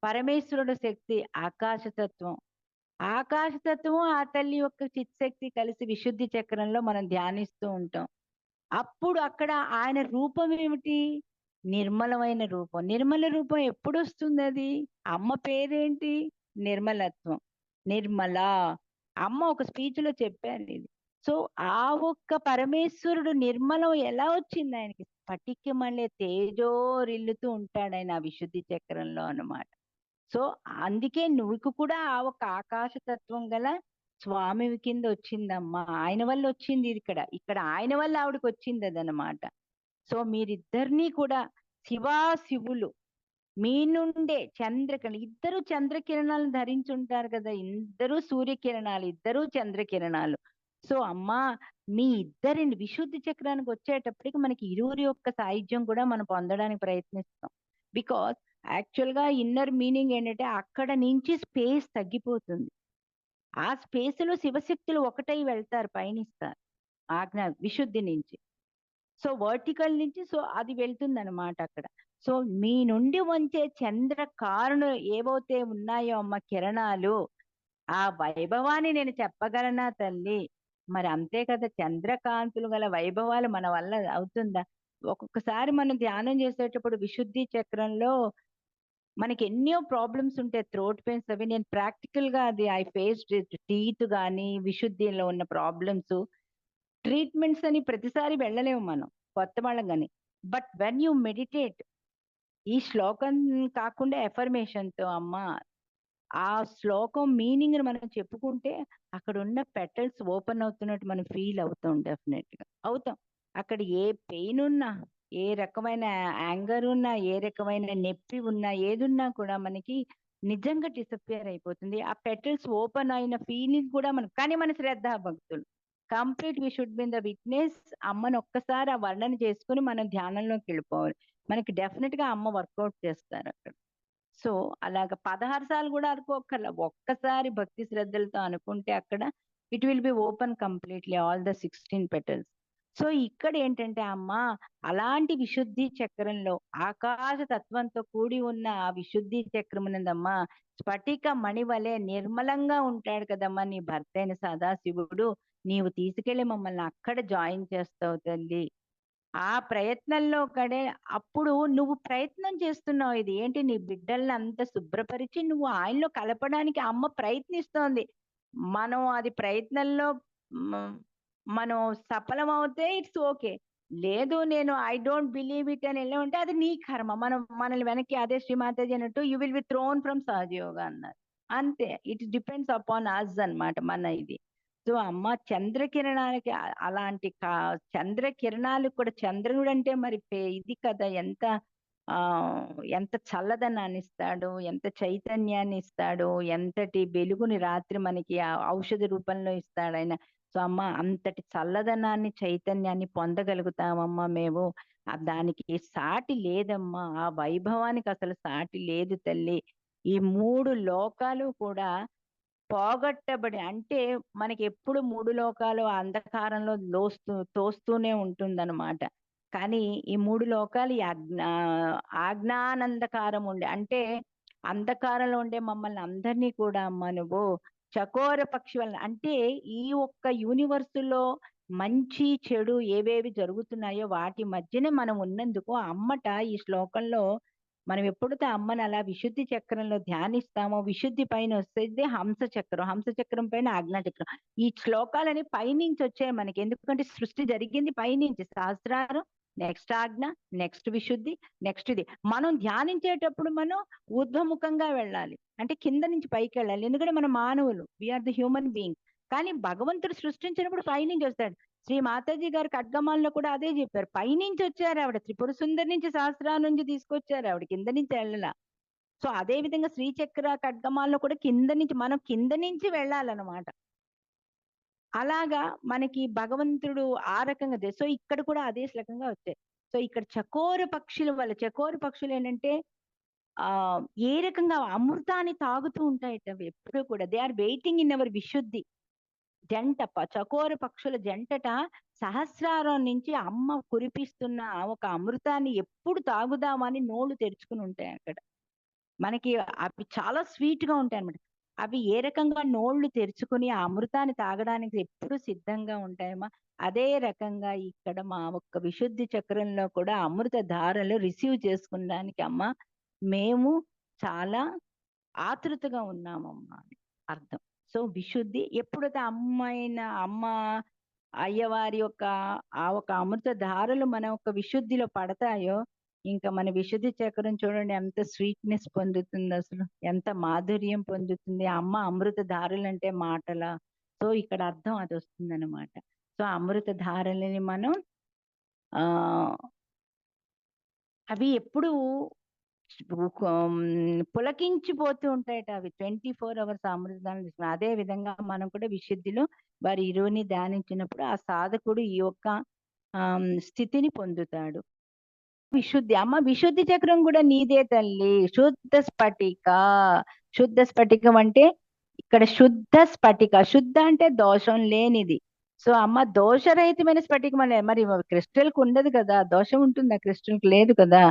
పరమేశ్వరుడు శక్తి ఆకాశతత్వం. ఆకాశతత్వం ఆ తల్లి యొక్క చిత్శక్తి కలిసి విశుద్ధి చక్రంలో మనం ధ్యానిస్తూ ఉంటాం. అప్పుడు అక్కడ ఆయన రూపం ఏమిటి? నిర్మలమైన రూపం. నిర్మల రూపం ఎప్పుడు వస్తుంది? అది అమ్మ పేరేంటి? నిర్మలత్వం. నిర్మల అమ్మ ఒక స్పీచ్ లో చెప్పారు ఇది. సో ఆ ఒక్క పరమేశ్వరుడు నిర్మలం ఎలా వచ్చింది ఆయనకి? స్ఫటికమలే తేజోరిల్లుతూ ఉంటాడు ఆయన ఆ విశుద్ధి చక్రంలో అన్నమాట. సో అందుకే నువ్వు కూడా ఆ ఒక ఆకాశతత్వం గల స్వామి కింద వచ్చిందమ్మా. ఆయన వల్ల వచ్చింది ఇది. ఇక్కడ ఇక్కడ ఆయన వల్ల ఆవిడకి వచ్చింది అదనమాట. సో మీరిద్దరినీ కూడా శివా శివులు మీ నుండే చంద్రకిరణ ఇద్దరు చంద్రకిరణాలను ధరించుంటారు కదా. ఇద్దరు సూర్యకిరణాలు, ఇద్దరు చంద్రకిరణాలు. సో అమ్మా మీ ఇద్దరిని విశుద్ధి చక్రానికి వచ్చేటప్పటికి మనకి ఇరువురి యొక్క సాయుధ్యం కూడా మనం పొందడానికి ప్రయత్నిస్తాం. బికాస్ యాక్చువల్ గా ఇన్నర్ మీనింగ్ ఏంటంటే అక్కడ నుంచి స్పేస్ తగ్గిపోతుంది. ఆ స్పేస్ లో శివశక్తులు ఒకటై వెళ్తారు, పయనిస్తారు ఆజ్ఞ విశుద్ధి నుంచి. సో వర్టికల్ నుంచి సో అది వెళ్తుంది అనమాట అక్కడ. సో మీ నుండి వంచే చంద్ర కారణం ఏవైతే ఉన్నాయో అమ్మ కిరణాలు, ఆ వైభవాన్ని నేను చెప్పగలనా తల్లి? మరి అంతే కదా, చంద్రకాంతులు గల వైభవాలు మన వల్ల అవుతుందా? ఒక్కొక్కసారి మనం ధ్యానం చేసేటప్పుడు విశుద్ధి చక్రంలో మనకి ఎన్నో ప్రాబ్లమ్స్ ఉంటాయి, థ్రోట్ పెయిన్స్ అవి. నేను ప్రాక్టికల్ గా అది ఐ ఫేస్ టీత్ కానీ విశుద్ధిలో ఉన్న ప్రాబ్లమ్స్. ట్రీట్మెంట్స్ అని ప్రతిసారి వెళ్ళలేము మనం కొత్త వాళ్ళం కానీ. బట్ వెన్ యూ మెడిటేట్ ఈ శ్లోకం కాకుండా ఎఫర్మేషన్ తో అమ్మ ఆ శ్లోకం మీనింగ్ మనం చెప్పుకుంటే అక్కడ ఉన్న పెటల్స్ ఓపెన్ అవుతున్నట్టు మనం ఫీల్ అవుతాం, డెఫినెట్ గా అవుతాం. అక్కడ ఏ పెయిన్ ఉన్నా, ఏ రకమైన యాంగర్ ఉన్నా, ఏ రకమైన నొప్పి ఉన్నా, ఏదున్నా కూడా మనకి నిజంగా డిసపియర్ అయిపోతుంది. ఆ పెటల్స్ ఓపెన్ అయిన ఫీలింగ్ కూడా మనకు. కానీ మన శ్రద్ధ భక్తులు complete we should been the witness. అమ్మని ఒక్కసారి ఆ వర్ణన చేసుకుని మనం ధ్యానంలోకి వెళ్ళిపోవాలి. మనకి డెఫినెట్ గా అమ్మ వర్కౌట్ చేస్తారు అక్కడ. సో అలాగ 16 సార్లు కూడా అనుకోకర్లా, ఒక్కసారి భక్తి శ్రద్ధలతో అనుకుంటే అక్కడ it will be open completely all the 16 petals. So ఇక్కడ ఏంటంటే అమ్మ అలాంటి విశుద్ధి చక్రంలో ఆకాశ తత్వంతో కూడి ఉన్న ఆ విశుద్ధి చక్రమునందమ్మా స్ఫటిక మణి వలె నిర్మలంగా ఉంటాడు కదమ్మా నీ భర్త అయిన సదాశివుడు. నీవు తీసుకెళ్లి మమ్మల్ని అక్కడ జాయిన్ చేస్తావు తల్లి. ఆ ప్రయత్నంలో కడే అప్పుడు నువ్వు ప్రయత్నం చేస్తున్నావు. ఇది ఏంటి? నీ బిడ్డల్ని అంత శుభ్రపరిచి నువ్వు ఆయనలో కలపడానికి అమ్మ ప్రయత్నిస్తోంది. మనం అది ప్రయత్నంలో మ- మనం సఫలం అవుతే ఇట్స్ ఓకే. లేదు నేను ఐ డోంట్ బిలీవ్ ఇట్ అని వెళ్ళామంటే అది నీ కర్మ. మనం మనల్ని వెనక్కి అదే శ్రీమాతాజీ అన్నట్టు you will be throne from Sahaja Yoga అన్నారు. అంతే, ఇట్ డిపెండ్స్ అపాన్ అస్ అన్నమాట మన ఇది. సో అమ్మ చంద్రకిరణాలకి అలాంటి చంద్రకిరణాలు కూడా, చంద్రుడు అంటే మరి ఇది కదా, ఎంత ఆ ఎంత చల్లదనాన్ని ఇస్తాడు, ఎంత చైతన్యాన్ని ఇస్తాడు, ఎంతటి వెలుగుని రాత్రి మనకి ఆ ఔషధ రూపంలో ఇస్తాడు ఆయన. సో అమ్మ అంతటి చల్లదనాన్ని చైతన్యాన్ని పొందగలుగుతామమ్మా మేము. దానికి సాటి లేదమ్మా, ఆ వైభవానికి అసలు సాటి లేదు తల్లి. ఈ 3 లోకాలు కూడా పోగొట్టబడి అంటే మనకి ఎప్పుడు 3 లోకాలు అంధకారంలో తోస్తూనే ఉంటుందన్నమాట. కానీ ఈ 3 లోకాలు ఈ ఆజ్ఞానందకారం ఉండే అంటే అంధకారంలో ఉండే మమ్మల్ని అందరినీ కూడా అమ్మ నువ్వు చకోర పక్షి వలన అంటే ఈ ఒక్క యూనివర్సులో మంచి చెడు ఏవేవి జరుగుతున్నాయో వాటి మధ్యనే మనం ఉన్నందుకు అమ్మట ఈ శ్లోకంలో మనం ఎప్పుడైతే అమ్మని అలా విశుద్ధి చక్రంలో ధ్యానిస్తామో విశుద్ధి పైన వస్తుంది హంస చక్రం, హంస చక్రం పైన ఆజ్ఞా చక్రం. ఈ శ్లోకాలని పైనుంచి వచ్చాయి మనకి, ఎందుకంటే సృష్టి జరిగింది పైనుంచి. సహస్రారం నెక్స్ట్ ఆజ్ఞ, నెక్స్ట్ విశుద్ధి, నెక్స్ట్ ఇది. మనం ధ్యానించేటప్పుడు మనం ఊర్ధ్వముఖంగా వెళ్ళాలి, అంటే కింద నుంచి పైకి వెళ్ళాలి. ఎందుకంటే మనం మానవులు, వీఆర్ ది హ్యూమన్ బీయింగ్. కానీ భగవంతుడు సృష్టించినప్పుడు పైనుంచి వస్తాడు. శ్రీ మాతాజీ గారు ఖడ్గమాల్లో కూడా అదే చెప్పారు, పైనుంచి వచ్చారు ఆవిడ, త్రిపుర సుందరి నుంచి సహస్రాల నుంచి తీసుకొచ్చారు ఆవిడ, కింద నుంచి వెళ్ళలా. సో అదే విధంగా శ్రీచక్ర ఖడ్గమాల్లో కూడా కింద నుంచి, మనం కింద నుంచి వెళ్ళాలన్నమాట. అలాగా మనకి భగవంతుడు ఆ రకంగా సో ఇక్కడ కూడా అదే రకంగా వచ్చాయి. సో ఇక్కడ చకోర పక్షుల వల్ల, చకోర పక్షులు ఏంటంటే ఆ ఏ రకంగా అమృతాన్ని తాగుతూ ఉంటాయట అవి ఎప్పుడు కూడా. They are waiting in our Vishuddhi. జంట చకోర పక్షుల జంటట సహస్రారం నుంచి అమ్మ కురిపిస్తున్న ఒక అమృతాన్ని ఎప్పుడు తాగుదామని నోళ్లు తెరుచుకుని ఉంటాయి అక్కడ. మనకి అవి చాలా స్వీట్ గా ఉంటాయి అన్నమాట. అవి ఏ రకంగా నోళ్లు తెరుచుకుని ఆ అమృతాన్ని తాగడానికి ఎప్పుడు సిద్ధంగా ఉంటాయమ్మా. అదే రకంగా ఇక్కడ మా ఒక్క విశుద్ధి చక్రంలో కూడా అమృత ధారలు రిసీవ్ చేసుకున్నానికి అమ్మ మేము చాలా ఆతృతగా ఉన్నామమ్మా అని అర్థం. సో విశుద్ధి ఎప్పుడైతే అమ్మ అయ్యవారి యొక్క ఆ ఒక అమృత ధారలు మన ఒక విశుద్ధిలో పడతాయో, ఇంకా మన విశుద్ధి చక్రం చూడండి ఎంత స్వీట్నెస్ పొందుతుంది, అసలు ఎంత మాధుర్యం పొందుతుంది. అమ్మ అమృత ధారలు అంటే మాటల. సో ఇక్కడ అర్థం అది వస్తుంది అనమాట. సో అమృత ధారలని మనం ఆ అవి ఎప్పుడు పులకించిపోతూ ఉంటాయట అవి 24 hours అమృతాన్ని తీసుకుని. అదే విధంగా మనం కూడా విశుద్ధిలో వారి ఇరువుని ధ్యానించినప్పుడు ఆ సాధకుడు ఈ యొక్క స్థితిని పొందుతాడు. విశుద్ధి అమ్మ విశుద్ధి చక్రం కూడా నీదే తల్లి. శుద్ధ స్ఫటిక. శుద్ధ స్ఫటికం అంటే ఇక్కడ శుద్ధ స్ఫటిక, శుద్ధ అంటే దోషం లేనిది. సో అమ్మ దోషరహితమైన స్ఫటికం అనే, మరి క్రిస్టల్ కు ఉండదు కదా, దోషం ఉంటుందా క్రిస్టల్ కు? లేదు కదా.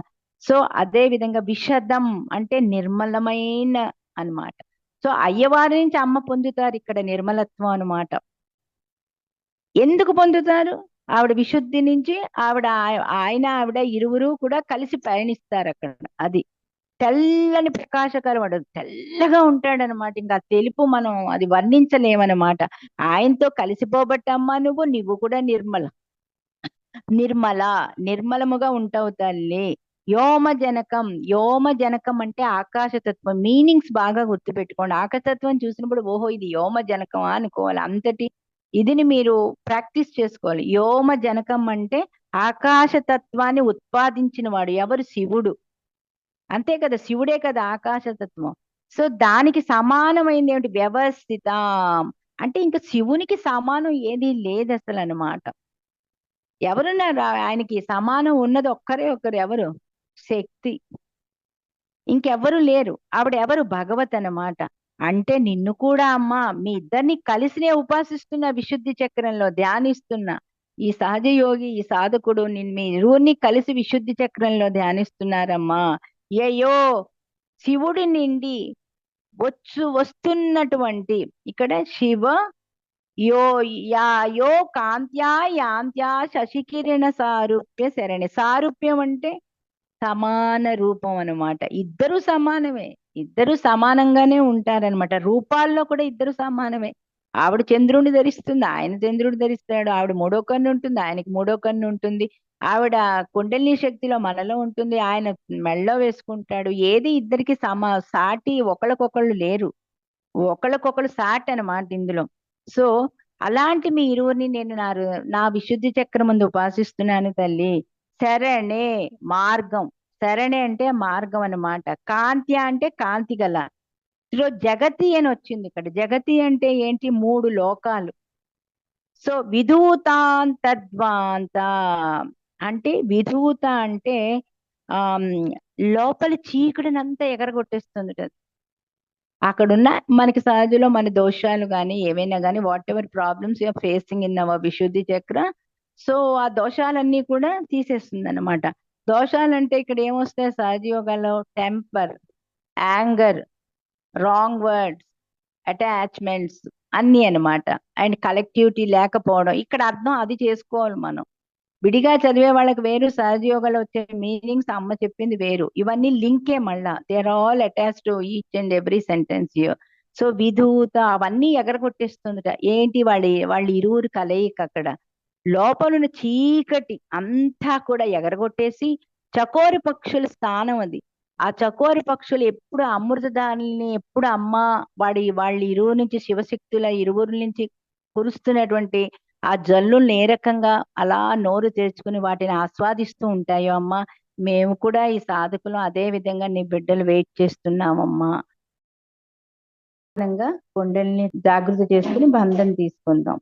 సో అదే విధంగా విషదం అంటే నిర్మలమైన అన్నమాట. సో అయ్యవారి నుంచి అమ్మ పొందుతారు ఇక్కడ నిర్మలత్వం అన్నమాట. ఎందుకు పొందుతారు? ఆవిడ విశుద్ధి నుంచి ఆవిడ ఇరువురు కూడా కలిసి పయనిస్తారు అక్కడ. అది తెల్లని ప్రకాశకరవాడు, తెల్లగా ఉంటాడనమాట. ఇంకా తెలుపు మనం అది వర్ణించలేమన్నమాట. ఆయనతో కలిసిపోబట్టమ్మా నువ్వు కూడా నిర్మలముగా ఉంటావు తల్లి. యోమ జనకం అంటే ఆకాశతత్వం. మీనింగ్స్ బాగా గుర్తుపెట్టుకోండి. ఆకాశతత్వం చూసినప్పుడు ఓహో ఇది యోమ జనకమా అనుకోవాలి. అంతటి ఇదిని మీరు ప్రాక్టీస్ చేసుకోవాలి. యోమ జనకం అంటే ఆకాశతత్వాన్ని ఉత్పాదించిన వాడు ఎవరు? శివుడు. అంతే కదా, శివుడే కదా ఆకాశతత్వం. సో దానికి సమానమైంది ఏమిటి? వ్యవస్థిత అంటే ఇంకా శివునికి సమానం ఏది లేదు అసలు అనమాట. ఎవరున్నారు ఆయనకి సమానం? ఉన్నది ఒక్కరే ఒక్కరు, ఎవరు? శక్తి. ఇంకెవరు లేరు. ఆవిడ ఎవరు? భగవత్ అన్నమాట. అంటే నిన్ను కూడా అమ్మా మీ ఇద్దరిని కలిసినే ఉపాసిస్తున్న, విశుద్ధి చక్రంలో ధ్యానిస్తున్న ఈ సహజ యోగి, ఈ సాధకుడు మీ ఇరువురిని కలిసి విశుద్ధి చక్రంలో ధ్యానిస్తున్నారమ్మా. యయో శివుడి నుండి వస్తున్నటువంటి ఇక్కడ శివ యో కాంత్యా యాంత్యా శశికిరణ సారూప్య శరణి. సారూప్యం అంటే సమాన రూపం అనమాట. ఇద్దరు సమానమే, ఇద్దరు సమానంగానే ఉంటారనమాట. రూపాల్లో కూడా ఇద్దరు సమానమే. ఆవిడ చంద్రుడిని ధరిస్తుంది, ఆయన చంద్రుడు ధరిస్తాడు. ఆవిడ మూడో కన్ను ఉంటుంది, ఆయనకి మూడో కన్ను ఉంటుంది. ఆవిడ కుండలిని శక్తిలో మనలో ఉంటుంది, ఆయన మెళ్ళో వేసుకుంటాడు. ఏది ఇద్దరికి సాటి ఒకళ్ళకొకళ్ళు లేరు, ఒకళ్ళకొకళ్ళు సాటి అనమాట ఇందులో. సో అలాంటి మీ ఇరువురిని నేను నా విశుద్ధి చక్రం ముందు ఉపాసిస్తున్నాను తల్లి. శరణే మార్గం. శరణే అంటే మార్గం అన్నమాట. కాంతి అంటే కాంతి గల. జగతి అని వచ్చింది ఇక్కడ. జగతి అంటే ఏంటి? 3 లోకాలు. సో విధూతాంతద్వాంత అంటే విధూత అంటే లోపలి చీకటినంతా ఎగరగొట్టేస్తుంది. అక్కడున్న మనకి సహజలో మన దోషాలు కానీ ఏవైనా కానీ whatever problems you are facing in our Vishuddhi chakra, so ఆ దోషాలన్నీ కూడా తీసేస్తుంది అనమాట. దోషాలంటే ఇక్కడ ఏమొస్తాయి సహజయోగాలో? Temper, anger, wrong words, attachments అన్ని అనమాట. అండ్ కలెక్టివిటీ లేకపోవడం. ఇక్కడ అర్థం అది చేసుకోవాలి మనం. విడిగా చదివే వాళ్ళకి వేరు, సహజయోగాలో వచ్చే మీనింగ్స్ అమ్మ చెప్పింది వేరు. ఇవన్నీ లింకే మళ్ళా. They are all attach to each and every sentence here. So విధూత అవన్నీ ఎగరగొట్టేస్తుందిట. ఏంటి? వాళ్ళ ఇరువురు కలయిక అక్కడ. లోపలున్న చీకటి అంతా కూడా ఎగరగొట్టేసి చకోరి పక్షుల స్థానం అది. ఆ చకోరి పక్షులు ఎప్పుడు అమృతధారుల్ని ఎప్పుడు అమ్మ వాళ్ళ ఇరువు నుంచి శివశక్తుల ఇరువురు నుంచి కురుస్తున్నటువంటి ఆ జల్లుల్ని ఏ రకంగా అలా నోరు తెరుచుకుని వాటిని ఆస్వాదిస్తూ ఉంటాయో అమ్మ, మేము కూడా ఈ సాధకులు అదే విధంగా నీ బిడ్డలు వెయిట్ చేస్తున్నామమ్మా. కుండల్ని జాగృతి చేసుకుని బంధం తీసుకుందాం.